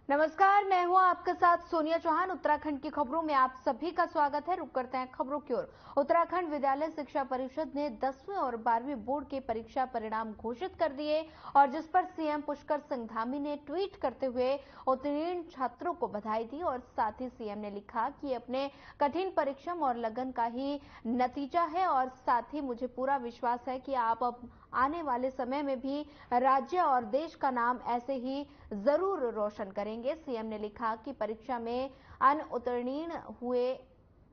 नमस्कार, मैं हूं आपके साथ सोनिया चौहान। उत्तराखंड की खबरों में आप सभी का स्वागत है। रुक करते हैं खबरों की ओर। उत्तराखंड विद्यालय शिक्षा परिषद ने 10वीं और 12वीं बोर्ड के परीक्षा परिणाम घोषित कर दिए और जिस पर सीएम पुष्कर सिंह धामी ने ट्वीट करते हुए उत्तीर्ण छात्रों को बधाई दी और साथ ही सीएम ने लिखा कि अपने कठिन परिश्रम और लगन का ही नतीजा है और साथ ही मुझे पूरा विश्वास है कि आप अब आने वाले समय में भी राज्य और देश का नाम ऐसे ही जरूर रोशन करेंगे। सीएम ने लिखा कि परीक्षा में अनुत्तीर्ण हुए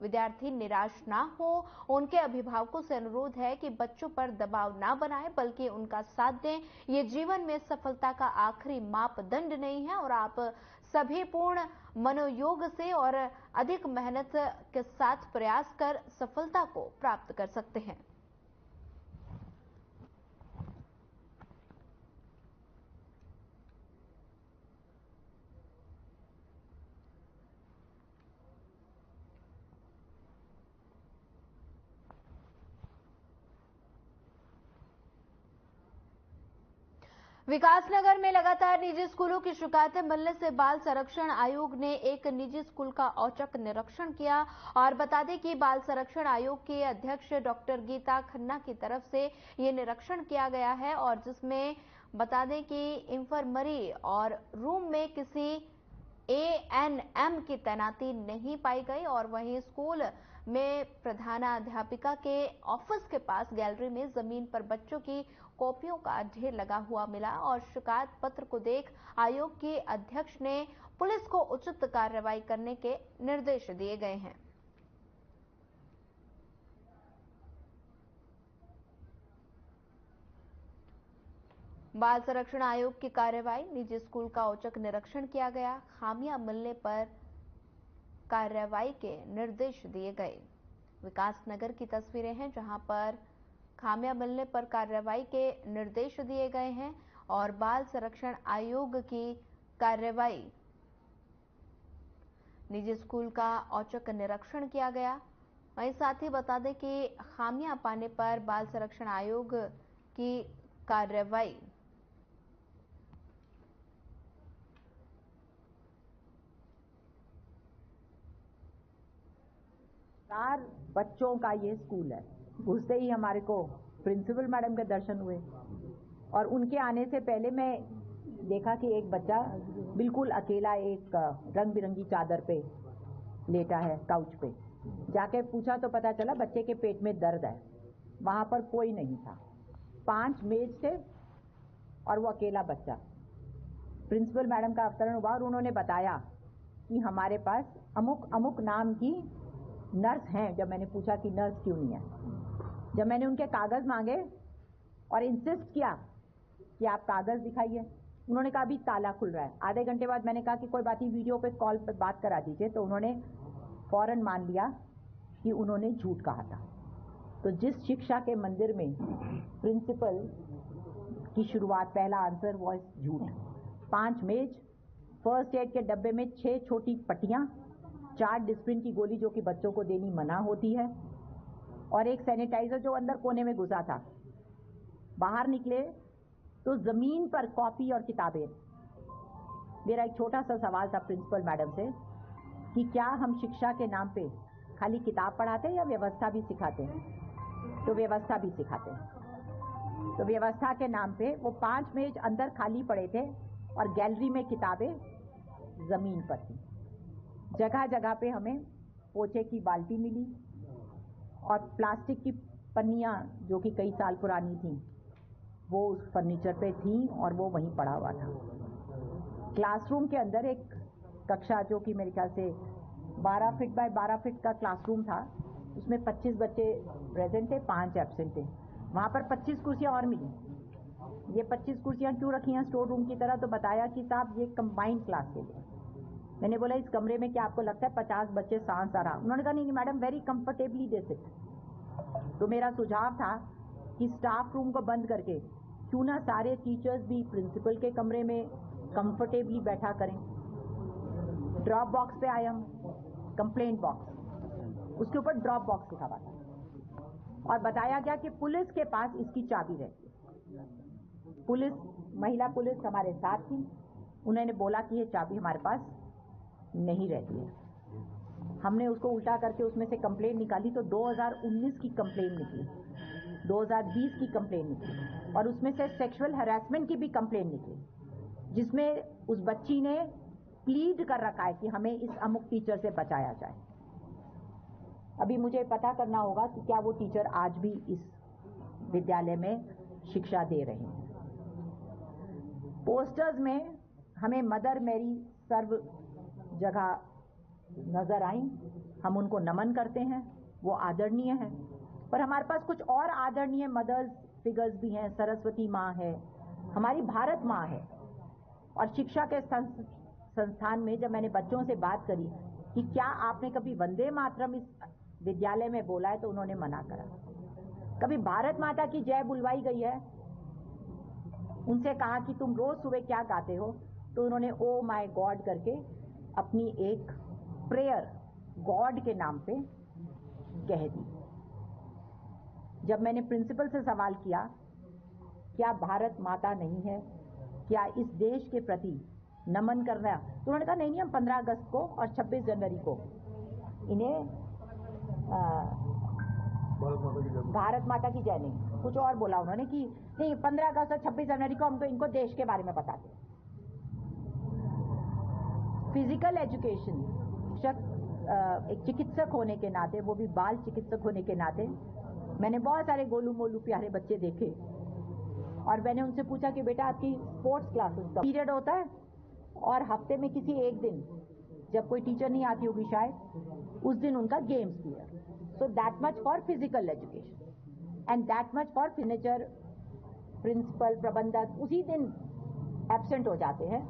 विद्यार्थी निराश ना हो। उनके अभिभावकों से अनुरोध है कि बच्चों पर दबाव ना बनाएं बल्कि उनका साथ दें। ये जीवन में सफलता का आखिरी मापदंड नहीं है और आप सभी पूर्ण मनोयोग से और अधिक मेहनत के साथ प्रयास कर सफलता को प्राप्त कर सकते हैं। विकासनगर में लगातार निजी स्कूलों की शिकायतें मिलने से बाल संरक्षण आयोग ने एक निजी स्कूल का औचक निरीक्षण किया और बता दें कि बाल संरक्षण आयोग के अध्यक्ष डॉक्टर गीता खन्ना की तरफ से ये निरीक्षण किया गया है और जिसमें बता दें कि इंफर्मरी और रूम में किसी एएनएम की तैनाती नहीं पाई गई और वहीं स्कूल में प्रधानाध्यापिका के ऑफिस के पास गैलरी में जमीन पर बच्चों की कॉपियों का ढेर लगा हुआ मिला और शिकायत पत्र को देख आयोग के अध्यक्ष ने पुलिस को उचित कार्रवाई करने के निर्देश दिए गए हैं। बाल संरक्षण आयोग की कार्रवाई, निजी स्कूल का औचक निरीक्षण किया गया, खामियां मिलने पर कार्रवाई के निर्देश दिए गए। विकासनगर की तस्वीरें हैं जहां पर खामियां मिलने पर कार्रवाई के निर्देश दिए गए हैं और बाल संरक्षण आयोग की कार्रवाई, निजी स्कूल का औचक निरीक्षण किया गया। वहीं साथ ही बता दें कि खामियां पाने पर बाल संरक्षण आयोग की कार्रवाई। बच्चों का ये स्कूल है। घुसते ही हमारे को प्रिंसिपल मैडम के दर्शन हुए और उनके आने से पहले मैं देखा कि एक बच्चा बिल्कुल अकेला एक रंग बिरंगी चादर पे लेटा है काउच पे। जाके पूछा तो पता चला बच्चे के पेट में दर्द है। वहां पर कोई नहीं था, 5 मेज थे और वो अकेला बच्चा। प्रिंसिपल मैडम का अवतरण हुआ और उन्होंने बताया कि हमारे पास अमुक अमुक नाम की नर्स हैं। जब मैंने पूछा कि नर्स क्यों नहीं है, जब मैंने उनके कागज मांगे और इंसिस्ट किया कि आप कागज दिखाइए, उन्होंने कहा अभी ताला खुल रहा है। आधे घंटे बाद मैंने कहा कि कोई बात नहीं, वीडियो पे कॉल पे बात करा दीजिए, तो उन्होंने फौरन मान लिया कि उन्होंने झूठ कहा था। तो जिस शिक्षा के मंदिर में प्रिंसिपल की शुरुआत, पहला आंसर वॉइस झूठ। 5 मेज, फर्स्ट एड के डब्बे में 6 छोटी पट्टियां, 4 डिस्प्रिन की गोली जो कि बच्चों को देनी मना होती है और एक सैनिटाइजर जो अंदर कोने में घुसा था। बाहर निकले तो जमीन पर कॉपी और किताबें। मेरा एक छोटा सा सवाल था प्रिंसिपल मैडम से कि क्या हम शिक्षा के नाम पे खाली किताब पढ़ाते हैं या व्यवस्था भी सिखाते हैं? तो व्यवस्था भी सिखाते हैं। तो व्यवस्था के नाम पे वो 5 मेज अंदर खाली पड़े थे और गैलरी में किताबें जमीन पर थी। जगह जगह पे हमें पोछे की बाल्टी मिली और प्लास्टिक की पन्नियां जो कि कई साल पुरानी थी वो उस फर्नीचर पे थी और वो वहीं पड़ा हुआ था। क्लासरूम के अंदर एक कक्षा जो कि मेरे ख्याल से 12 फीट बाय 12 फीट का क्लासरूम था, उसमें 25 बच्चे प्रेजेंट थे, 5 एब्सेंट थे। वहां पर 25 कुर्सियां और मिली। ये 25 कुर्सियां क्यों रखी हैं स्टोर रूम की तरह? तो बताया कि साहब ये कंबाइंड क्लास के लिए। मैंने बोला इस कमरे में क्या आपको लगता है 50 बच्चे सांस आ रहा? उन्होंने कहा नहीं madam, very comfortably they sit. तो मेरा सुझाव था कि स्टाफ रूम को बंद करके क्यों ना सारे टीचर्स भी प्रिंसिपल के कमरे में कंफर्टेबली बैठा करें। ड्रॉप बॉक्स पे आए हम, कंप्लेंट बॉक्स, उसके ऊपर ड्रॉप बॉक्स लिखा हुआ था और बताया गया कि पुलिस के पास इसकी चाबी रहती है। पुलिस, महिला पुलिस हमारे साथ थी, उन्होंने बोला कि ये चाबी हमारे पास नहीं रहती है। हमने उसको उल्टा करके उसमें से कंप्लेंट निकाली तो 2019 की कंप्लेंट निकली, 2020 की कंप्लेंट निकली और उसमें से सेक्सुअल हैरेसमेंट की भी कंप्लेंट निकली, जिसमें उस बच्ची ने प्लीड कर रखा है कि हमें इस अमुक टीचर से बचाया जाए। अभी मुझे पता करना होगा कि क्या वो टीचर आज भी इस विद्यालय में शिक्षा दे रहे हैं। पोस्टर्स में हमें मदर मैरी सर्व जगह नजर आई, हम उनको नमन करते हैं, वो आदरणीय है। पर हमारे पास कुछ और आदरणीय मदर्स फिगर्स भी हैं। सरस्वती माँ है, हमारी भारत माँ है। और शिक्षा के संस्थान में जब मैंने बच्चों से बात करी कि क्या आपने कभी वंदे मातरम इस विद्यालय में बोला है, तो उन्होंने मना करा। कभी भारत माता की जय बुलवाई गई है? उनसे कहा कि तुम रोज सुबह क्या गाते हो, तो उन्होंने ओ माय गॉड करके अपनी एक प्रेयर गॉड के नाम पे कह दी। जब मैंने प्रिंसिपल से सवाल किया क्या भारत माता नहीं है, क्या इस देश के प्रति नमन करना, तो उन्होंने कहा नहीं, हम 15 अगस्त को और 26 जनवरी को इन्हें भारत माता की जय नहीं, कुछ और बोला उन्होंने कि नहीं 15 अगस्त और 26 जनवरी को हमको इनको देश के बारे में बताते। फिजिकल एजुकेशन, एक चिकित्सक होने के नाते, वो भी बाल चिकित्सक होने के नाते, मैंने बहुत सारे गोलू मोलू प्यारे बच्चे देखे और मैंने उनसे पूछा कि बेटा आपकी स्पोर्ट्स क्लासेस का पीरियड होता है, और हफ्ते में किसी एक दिन जब कोई टीचर नहीं आती होगी शायद, उस दिन उनका games period. So that much for physical education and that much for furniture, principal, प्रबंधक उसी दिन एब्सेंट हो जाते हैं।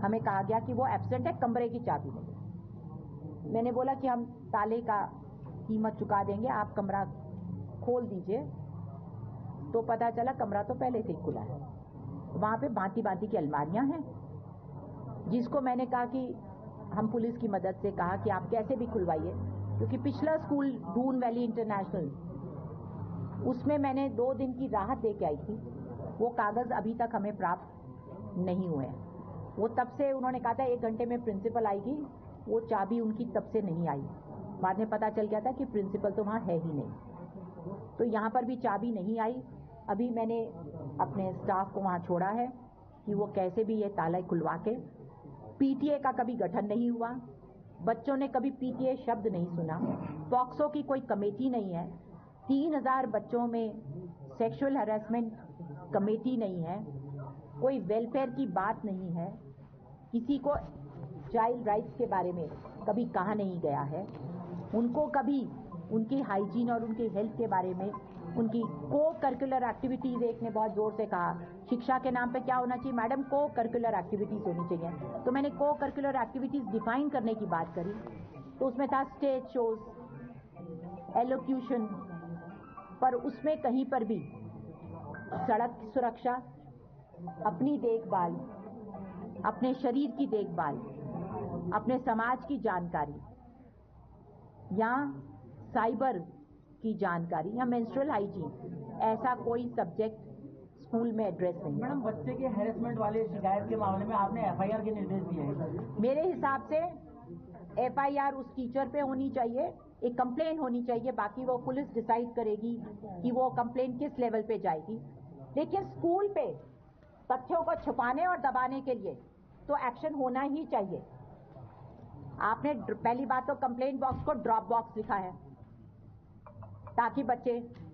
हमें कहा गया कि वो एब्सेंट है, कमरे की चाबी नहीं। मैंने बोला कि हम ताले का कीमत चुका देंगे, आप कमरा खोल दीजिए। तो पता चला कमरा तो पहले से ही खुला है, वहां पे भांति भांति की अलमारियां हैं, जिसको मैंने कहा कि हम पुलिस की मदद से कहा कि आप कैसे भी खुलवाइए, क्योंकि पिछला स्कूल डून वैली इंटरनेशनल, उसमें मैंने 2 दिन की राहत दे के आई थी, वो कागज अभी तक हमें प्राप्त नहीं हुए। वो तब से उन्होंने कहा था 1 घंटे में प्रिंसिपल आएगी, वो चाबी उनकी तब से नहीं आई। बाद में पता चल गया था कि प्रिंसिपल तो वहाँ है ही नहीं, तो यहाँ पर भी चाबी नहीं आई। अभी मैंने अपने स्टाफ को वहाँ छोड़ा है कि वो कैसे भी ये ताला खुलवा के, पीटीए का कभी गठन नहीं हुआ, बच्चों ने कभी पीटीए शब्द नहीं सुना, पॉक्सो की कोई कमेटी नहीं है, 3000 बच्चों में सेक्सुअल हैरेसमेंट कमेटी नहीं है, कोई वेलफेयर की बात नहीं है, किसी को चाइल्ड राइट्स के बारे में कभी कहा नहीं गया है, उनको कभी उनकी हाइजीन और उनकी हेल्थ के बारे में, उनकी को करिकुलर एक्टिविटीज, एक ने बहुत जोर से कहा शिक्षा के नाम पे क्या होना चाहिए मैडम, को करिकुलर एक्टिविटीज होनी चाहिए। तो मैंने को करिकुलर एक्टिविटीज डिफाइन करने की बात करी, तो उसमें था स्टेज शोज, एलोक्यूशन, पर उसमें कहीं पर भी सड़क की सुरक्षा, अपनी देखभाल, अपने शरीर की देखभाल, अपने समाज की जानकारी या साइबर की जानकारी या मेंस्ट्रुअल हाइजीन, ऐसा कोई सब्जेक्ट स्कूल में एड्रेस नहीं। मैडम, बच्चे के हैरेसमेंट वाले शिकायत के मामले में आपने एफआईआर के निर्देश दिए हैं। मेरे हिसाब से एफआईआर उस टीचर पे होनी चाहिए, एक कंप्लेन होनी चाहिए, बाकी वो पुलिस डिसाइड करेगी कि वो कंप्लेन किस लेवल पे जाएगी। लेकिन स्कूल पे तथ्यों को छुपाने और दबाने के लिए तो एक्शन होना ही चाहिए। आपने पहली बात तो कंप्लेंट बॉक्स को ड्रॉप बॉक्स लिखा है ताकि बच्चे,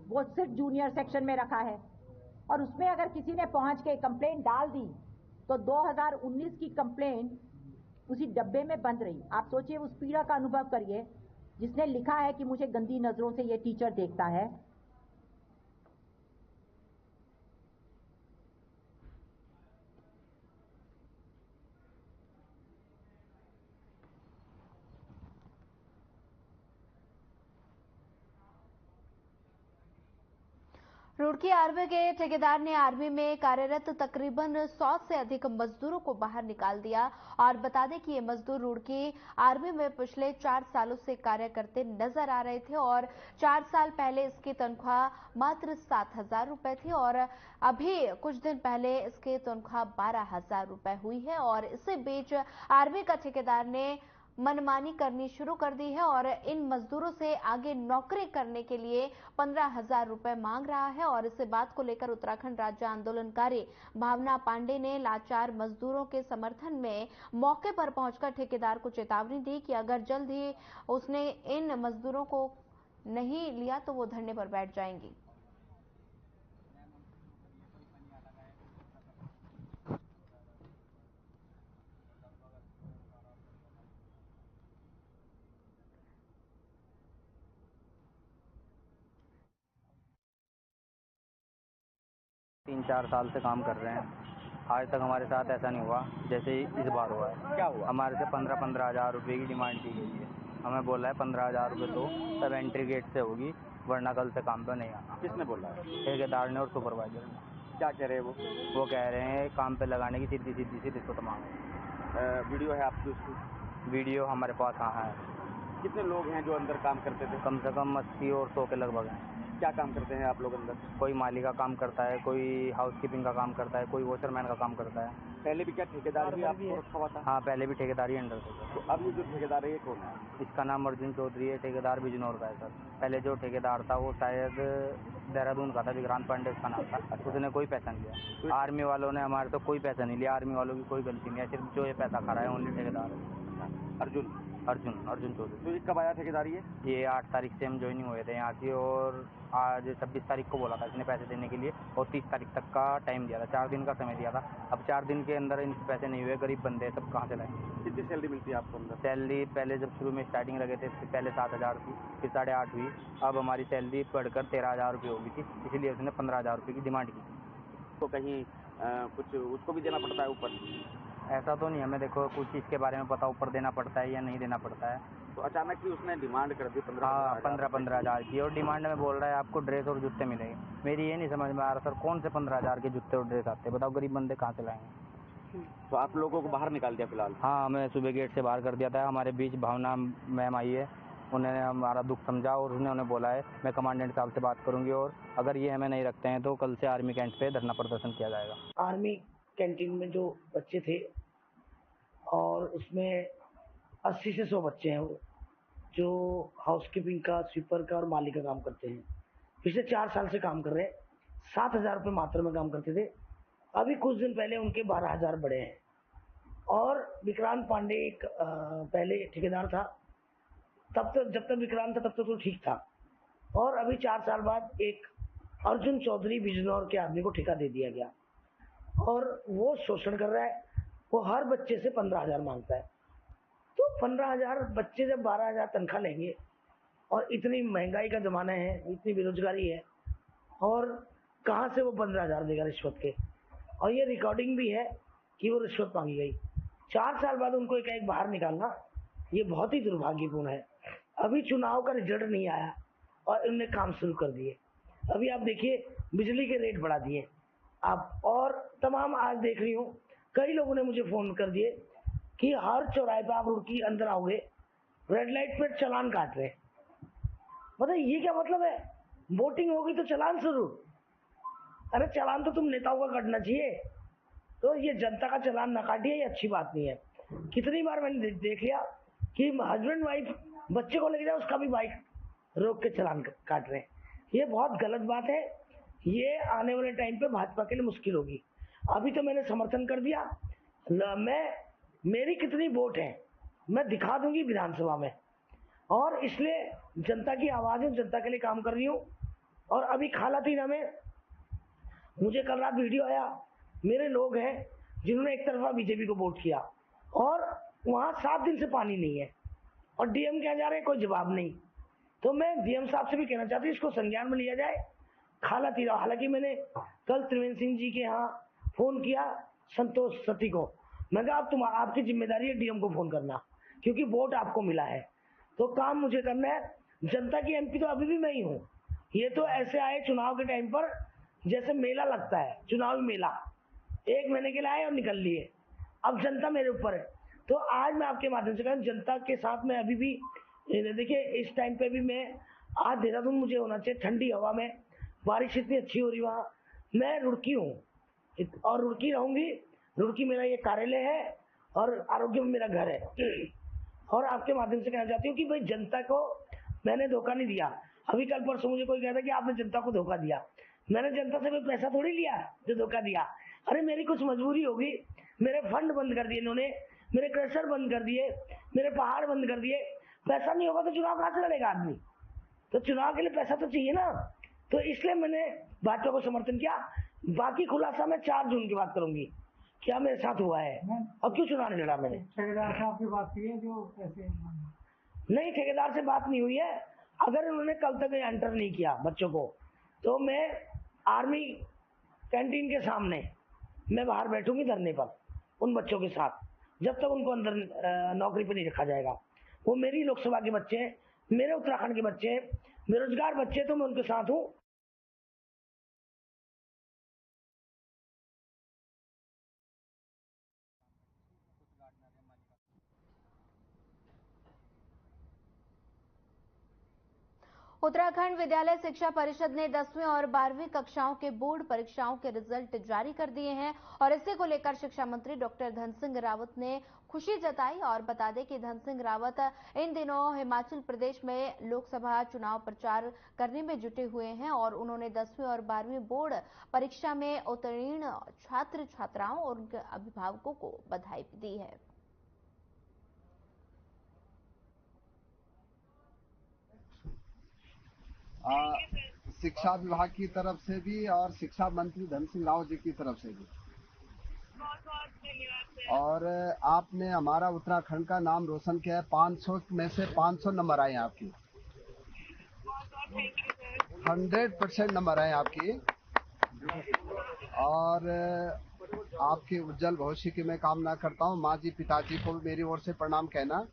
वो सिर्फ जूनियर सेक्शन में रखा है, और उसमें अगर किसी ने पहुंच के कंप्लेंट डाल दी तो 2019 की कंप्लेंट उसी डब्बे में बंद रही। आप सोचिए, उस पीड़ा का अनुभव करिए जिसने लिखा है कि मुझे गंदी नजरों से ये टीचर देखता है। रुड़की आर्मी के ठेकेदार ने आर्मी में कार्यरत तकरीबन 100 से अधिक मजदूरों को बाहर निकाल दिया। और बता दें कि ये मजदूर रुड़की आर्मी में पिछले 4 सालों से कार्य करते नजर आ रहे थे और 4 साल पहले इसकी तनख्वाह मात्र 7,000 रुपए थी और अभी कुछ दिन पहले इसकी तनख्वाह 12,000 रुपए हुई है। और इसी बीच आर्मी का ठेकेदार ने मनमानी करनी शुरू कर दी है और इन मजदूरों से आगे नौकरी करने के लिए 15,000 रुपए मांग रहा है। और इस बात को लेकर उत्तराखंड राज्य आंदोलनकारी भावना पांडे ने लाचार मजदूरों के समर्थन में मौके पर पहुंचकर ठेकेदार को चेतावनी दी कि अगर जल्द ही उसने इन मजदूरों को नहीं लिया तो वो धरने पर बैठ जाएंगी। 3-4 साल से काम कर रहे हैं। आज तक हमारे साथ ऐसा नहीं हुआ जैसे इस बार हुआ है। क्या हुआ? हमारे से 15-15 हज़ार रुपये की डिमांड की गई है। हमें बोला है 15 हज़ार रुपये तो तब एंट्री गेट से होगी, वरना कल से काम पर नहीं आना। किसने बोला है? ठेकेदार ने और सुपरवाइजर ने। क्या कह रहे हैं वो कह रहे हैं काम पे लगाने की सीधी सी रिश्वत मांगे। वीडियो है आपकी उसकी? वीडियो हमारे पास हाँ है। कितने लोग हैं जो अंदर काम करते थे? कम से कम 80 और 100 के लगभग हैं। क्या काम करते हैं आप लोग अंदर? कोई माली का काम करता है, कोई हाउसकीपिंग का काम करता है, कोई वॉचरमैन का काम करता है। पहले भी क्या ठेकेदार भी आपको रखा हुआ था? हाँ, पहले भी ठेकेदारी अंडर थे। तो अब ये जो ठेकेदार है ये कौन है? इसका नाम अर्जुन चौधरी है, ठेकेदार बिजनौर का है सर। पहले जो ठेकेदार था वो शायद देहरादून का था, विक्रांत पांडे उसका नाम था। उसने कोई पैसा नहीं लिया। आर्मी वालों ने हमारे तो कोई पैसा नहीं लिया। आर्मी वालों की कोई गलती नहीं है, सिर्फ जो ये पैसा खा रहा है ओनली ठेकेदार है। अर्जुन चौधरी। तो ये कब आया ठेकेदार ये 8 तारीख से हम ज्वाइनिंग हुए थे यहाँ की और आज 26 तारीख को बोला था इसने पैसे देने के लिए और 30 तारीख तक का टाइम दिया था, 4 दिन का समय दिया था। अब 4 दिन के अंदर इनके पैसे नहीं हुए, गरीब बंदे सब कहाँ से लाएंगे? कितनी सैलरी मिलती है आपको अंदर? सैलरी पहले जब शुरू में स्टार्टिंग लगे थे पहले 7,000 थी, फिर 8,500 हुई। अब हमारी सैलरी बढ़कर 13,000 रुपये हो गई थी, इसीलिए उसने 15,000 रुपये की डिमांड की थी। तो कहीं कुछ उसको भी देना पड़ता है ऊपर? ऐसा तो नहीं, हमें देखो कुछ चीज़ के बारे में पता ऊपर देना पड़ता है या नहीं देना पड़ता है। तो अचानक ही उसने डिमांड कर दी 15 हज़ार की और डिमांड में बोल रहा है आपको ड्रेस और जूते मिलेंगे। मेरी ये नहीं समझ में आ रहा सर, कौन से 15 हज़ार के जूते और ड्रेस आते हैं? बताओ गरीब बंदे कहाँ से लाएंगे? तो आप लोगों को बाहर निकाल दिया फिलहाल? हाँ, हमें सुबह गेट से बाहर कर दिया था। हमारे बीच भावना मैम आई है, उन्होंने हमारा दुख समझा और उन्होंने बोला है मैं कमांडेंट साहब से बात करूंगी और अगर ये हमें नहीं रखते हैं तो कल से आर्मी कैंट पे धरना प्रदर्शन किया जाएगा। आर्मी कैंटीन में जो बच्चे थे और उसमें 80 से 100 बच्चे हैं वो जो हाउसकीपिंग का, स्वीपर का और माली का काम करते हैं। पिछले 4 साल से काम कर रहे हैं। 7,000 रुपये मात्र में काम करते थे। अभी कुछ दिन पहले उनके 12,000 बढ़े हैं। और विक्रांत पांडे एक पहले ठेकेदार था, तब तक जब तक विक्रांत था तब तक तो ठीक था। और अभी 4 साल बाद एक अर्जुन चौधरी बिजनौर के आदमी को ठेका दे दिया गया और वो शोषण कर रहा है। वो हर बच्चे से 15,000 मांगता है। तो 15,000 बच्चे जब 12,000 तनख्वाह लेंगे और इतनी महंगाई का जमाना है, इतनी बेरोजगारी है और कहाँ से वो 15,000 देगा रिश्वत के? और ये रिकॉर्डिंग भी है कि वो रिश्वत मांगी गई। 4 साल बाद उनको एक बाहर निकालना ये बहुत ही दुर्भाग्यपूर्ण है। अभी चुनाव का रिजल्ट नहीं आया और इन्होंने काम शुरू कर दिए। अभी आप देखिए बिजली के रेट बढ़ा दिए आप, और तमाम आज देख रही हूँ कई लोगों ने मुझे फोन कर दिए कि हर चौराहे पर आप रुड़की अंदर आओगे रेड लाइट पे चालान काट रहे। बताइए ये क्या मतलब है? वोटिंग होगी तो चालान शुरू? अरे चालान तो तुम नेताओं का काटना चाहिए। तो ये जनता का चालान ना काटिए, ये अच्छी बात नहीं है। कितनी बार मैंने देख लिया कि हस्बैंड वाइफ बच्चे को लेके जाए उसका भी बाइक रोक के चालान काट रहे हैं। ये बहुत गलत बात है। ये आने वाले टाइम पे भाजपा के लिए मुश्किल होगी। अभी तो मैंने समर्थन कर दिया, मेरी कितनी वोट है मैं दिखा दूंगी विधानसभा में, और इसलिए जनता की आवाज है, जनता के लिए काम कर रही हूँ। और अभी खालातीना में मुझे कल रात वीडियो आया, मेरे लोग हैं जिन्होंने एक तरफा बीजेपी को वोट किया और वहां 7 दिन से पानी नहीं है और डीएम क्या जा रहे हैं, कोई जवाब नहीं। तो मैं डीएम साहब से भी कहना चाहती हूँ इसको संज्ञान में लिया जाए। खालातीना, हालांकि मैंने कल त्रिवेंद्र सिंह जी के यहाँ फोन किया संतोष सती को, मैं कहा अब आपकी जिम्मेदारी है डीएम को फोन करना, क्योंकि वोट आपको मिला है तो काम मुझे करना है। जनता की एमपी तो अभी भी मैं ही हूँ, ये तो ऐसे आए चुनाव के टाइम पर जैसे मेला लगता है, चुनावी मेला, 1 महीने के लिए आए और निकल लिए। अब जनता मेरे ऊपर है, तो आज मैं आपके माध्यम से कहूँ, जनता के साथ मैं अभी भी, देखिए इस टाइम पे भी मैं, आज देहरादून मुझे होना चाहिए, ठंडी हवा में, बारिश इतनी अच्छी हो रही वहाँ, मैं रुड़की हूँ और रुड़की रहूंगी। रुड़की मेरा ये कार्यालय है और आरोग्य में मेरा घर है। और आपके माध्यम से कहना चाहती हूँ कि भाई जनता को मैंने धोखा नहीं दिया। अभी कल परसों मुझे कोई कहता कि आपने जनता को धोखा दिया। मैंने जनता से कोई पैसा थोड़ी लिया जो धोखा दिया। अरे मेरी कुछ मजबूरी होगी, मेरे फंड बंद कर दिए इन्होंने, मेरे क्रशर बंद कर दिए, मेरे पहाड़ बंद कर दिए। पैसा नहीं होगा तो चुनाव कहाँ से लड़ेगा आदमी? तो चुनाव के लिए पैसा तो चाहिए ना। तो इसलिए मैंने भाजपा को समर्थन किया। बाकी खुलासा मैं 4 जून की बात करूंगी, क्या मेरे साथ हुआ है और क्यों चुनाव नहीं लड़ा मैंने। ठेकेदार से आपकी बात की है जो पैसे? नहीं, ठेकेदार से बात नहीं हुई है। अगर उन्होंने कल तक एंटर नहीं किया बच्चों को, तो मैं आर्मी कैंटीन के सामने मैं बाहर बैठूंगी धरने पर उन बच्चों के साथ, जब तक उनको अंदर नौकरी पर नहीं रखा जाएगा। वो मेरी लोकसभा के बच्चे हैं, मेरे उत्तराखंड के बच्चे हैं, बेरोजगार बच्चे, तो मैं उनके साथ हूँ। उत्तराखंड विद्यालय शिक्षा परिषद ने 10वीं और 12वीं कक्षाओं के बोर्ड परीक्षाओं के रिजल्ट जारी कर दिए हैं और इसी को लेकर शिक्षा मंत्री डॉक्टर धन सिंह रावत ने खुशी जताई। और बता दें कि धन सिंह रावत इन दिनों हिमाचल प्रदेश में लोकसभा चुनाव प्रचार करने में जुटे हुए हैं और उन्होंने 10वीं और 12वीं बोर्ड परीक्षा में उत्तीर्ण छात्र छात्राओं और उनके अभिभावकों को बधाई दी है। शिक्षा विभाग की तरफ से भी और शिक्षा मंत्री धन सिंह रावत जी की तरफ से भी बहुत धन्यवाद। और आपने हमारा उत्तराखंड का नाम रोशन किया है। 500 में से 500 नंबर आए आपकी। 100% नंबर आए आपकी और आपके उज्जवल भविष्य की मैं कामना करता हूँ। माँ जी पिताजी को भी मेरी ओर से प्रणाम कहना।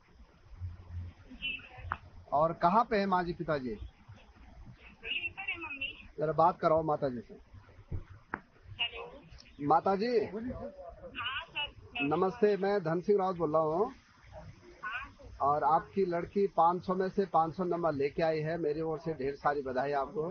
और कहाँ पे है माँ जी पिताजी? जरा बात कराओ माता जी से। माता जी नमस्ते, मैं धन सिंह रावत बोल रहा हूँ और आपकी लड़की 500 में से 500 नंबर लेके आई है। मेरी ओर से ढेर सारी बधाई आपको।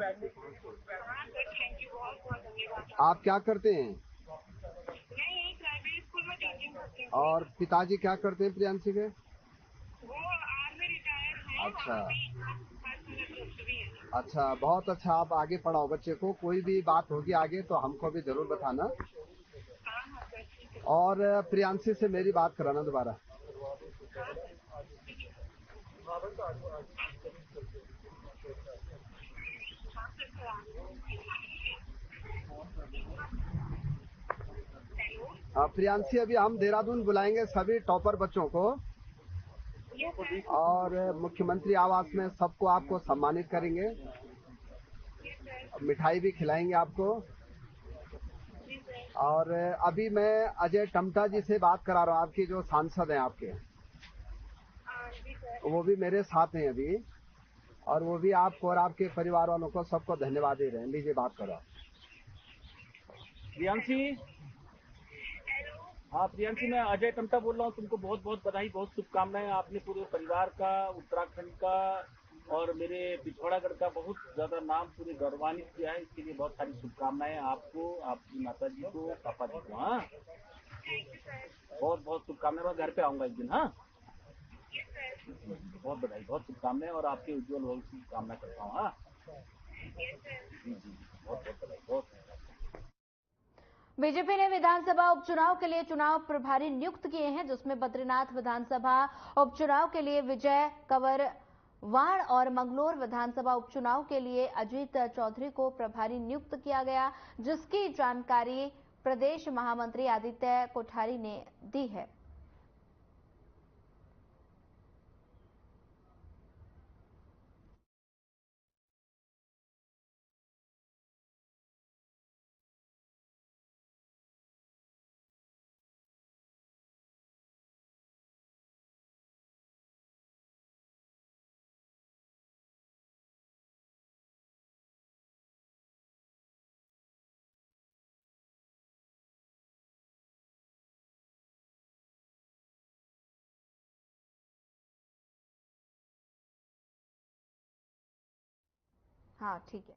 आप क्या करते हैं? मैं प्राइवेट स्कूल में टीचिंग करती हूँ। और पिताजी क्या करते हैं प्रियांशी के? वो आर्मी रिटायर्ड हैं। अच्छा है। अच्छा, बहुत अच्छा। आप आगे पढ़ाओ बच्चे को। कोई भी बात होगी आगे तो हमको भी जरूर बताना। और प्रियांशी से मेरी बात कराना दोबारा। प्रियांशी, अभी हम देहरादून बुलाएंगे सभी टॉपर बच्चों को और मुख्यमंत्री आवास में सबको आपको सम्मानित करेंगे। मिठाई भी खिलाएंगे आपको। और अभी मैं अजय टमटा जी से बात करा रहा हूँ, आपकी जो सांसद हैं आपके, वो भी मेरे साथ हैं अभी और वो भी आपको और आपके परिवार वालों को सबको धन्यवाद दे रहे हैं। लीजिए बात करो। प्रियांशी, हाँ प्रियांशी, मैं अजय टमटा बोल रहा हूँ। तुमको बहुत बहुत बधाई, बहुत शुभकामनाएं। आपने पूरे परिवार का, उत्तराखंड का और मेरे पिछवाड़ागढ़ का बहुत ज्यादा नाम पूरे गौरवान्वित किया है। इसके लिए बहुत सारी शुभकामनाएं आपको, आपकी माता जी को, पापा जी को। हाँ, बहुत बहुत शुभकामनाएं। मैं घर पे आऊंगा एक दिन। हाँ, बहुत बधाई, बहुत शुभकामनाएं और आपके उज्जवल भविष्य की कामना करता हूँ। हाँ जी जी, बहुत बहुत बधाई, बहुत। बीजेपी ने विधानसभा उपचुनाव के लिए चुनाव प्रभारी नियुक्त किए हैं, जिसमें बद्रीनाथ विधानसभा उपचुनाव के लिए विजय कंवरवाड़ और मंगलोर विधानसभा उपचुनाव के लिए अजीत चौधरी को प्रभारी नियुक्त किया गया, जिसकी जानकारी प्रदेश महामंत्री आदित्य कोठारी ने दी है। हाँ, ठीक है।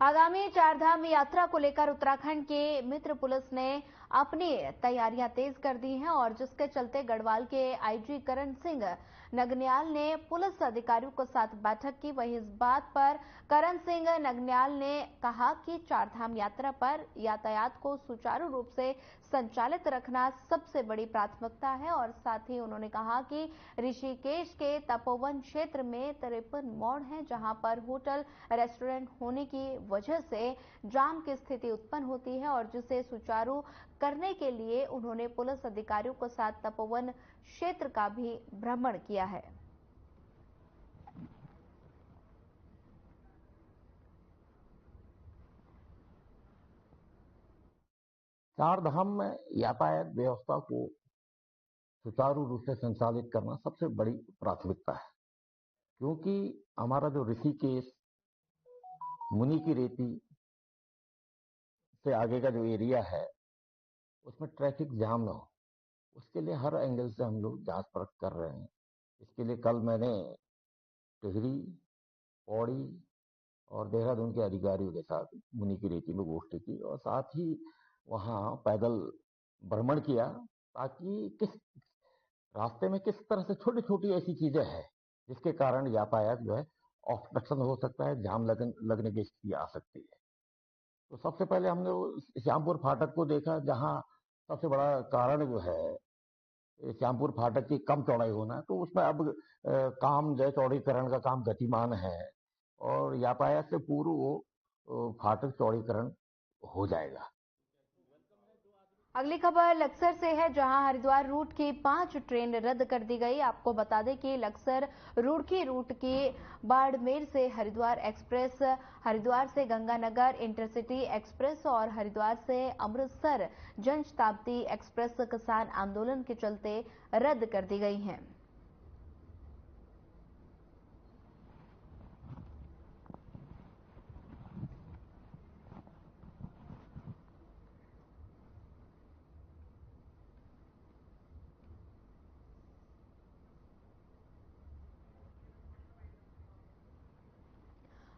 आगामी चारधाम यात्रा को लेकर उत्तराखंड के मित्र पुलिस ने अपनी तैयारियां तेज कर दी हैं और जिसके चलते गढ़वाल के आईजी करण सिंह नगन्याल ने पुलिस अधिकारियों के साथ बैठक की। वहीं इस बात पर करण सिंह नगन्याल ने कहा कि चारधाम यात्रा पर यातायात को सुचारू रूप से संचालित रखना सबसे बड़ी प्राथमिकता है और साथ ही उन्होंने कहा कि ऋषिकेश के तपोवन क्षेत्र में 53 मोड़ हैं जहां पर होटल रेस्टोरेंट होने की वजह से जाम की स्थिति उत्पन्न होती है और जिसे सुचारू करने के लिए उन्होंने पुलिस अधिकारियों के साथ तपोवन क्षेत्र का भी भ्रमण किया है। चारधाम में यातायात व्यवस्था को सुचारू रूप से संचालित करना सबसे बड़ी प्राथमिकता है, क्योंकि हमारा जो ऋषिकेश मुनि की रेती से आगे का जो एरिया है उसमें ट्रैफिक जाम ना हो, उसके लिए हर एंगल से हम लोग जांच परख कर रहे हैं। इसके लिए कल मैंने टिहरी, पौड़ी और देहरादून के अधिकारियों के साथ मुनि की रेती में गोष्ठी की और साथ ही वहां पैदल भ्रमण किया ताकि किस रास्ते में किस तरह से छोटी छोटी ऐसी चीजें हैं जिसके कारण यातायात जो है ऑब्स्ट्रक्शन हो सकता है, जाम लगने की स्थिति आ सकती है। तो सबसे पहले हमने श्यामपुर फाटक को देखा, जहां सबसे बड़ा कारण जो है श्यामपुर फाटक की कम चौड़ाई होना है। तो उसमें अब काम जो है चौड़ीकरण का काम गतिमान है और यातायात से पूर्व वो फाटक चौड़ीकरण हो जाएगा। अगली खबर लक्सर से है, जहां हरिद्वार रूट की 5 ट्रेन रद्द कर दी गई। आपको बता दें कि लक्सर रुड़की रूट की बाड़मेर से हरिद्वार एक्सप्रेस, हरिद्वार से गंगानगर इंटरसिटी एक्सप्रेस और हरिद्वार से अमृतसर जनशताब्दी एक्सप्रेस किसान आंदोलन के चलते रद्द कर दी गई हैं।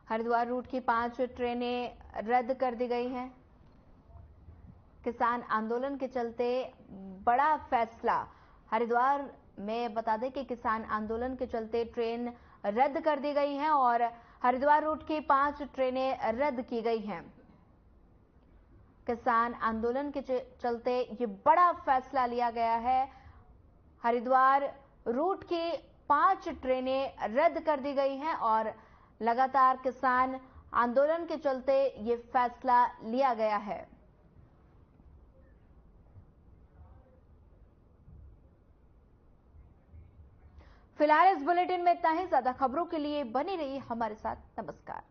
हरिद्वार रूट की 5 ट्रेनें रद्द कर दी गई हैं। किसान आंदोलन के चलते बड़ा फैसला। हरिद्वार में बता दें कि किसान आंदोलन के चलते ट्रेन रद्द कर दी गई हैं और हरिद्वार रूट की 5 ट्रेनें रद्द की गई हैं। किसान आंदोलन के चलते ये बड़ा फैसला लिया गया है। हरिद्वार रूट की 5 ट्रेनें रद्द कर दी गई हैं और लगातार किसान आंदोलन के चलते ये फैसला लिया गया है। फिलहाल इस बुलेटिन में इतना ही। ज्यादा खबरों के लिए बनी रहिए हमारे साथ। नमस्कार।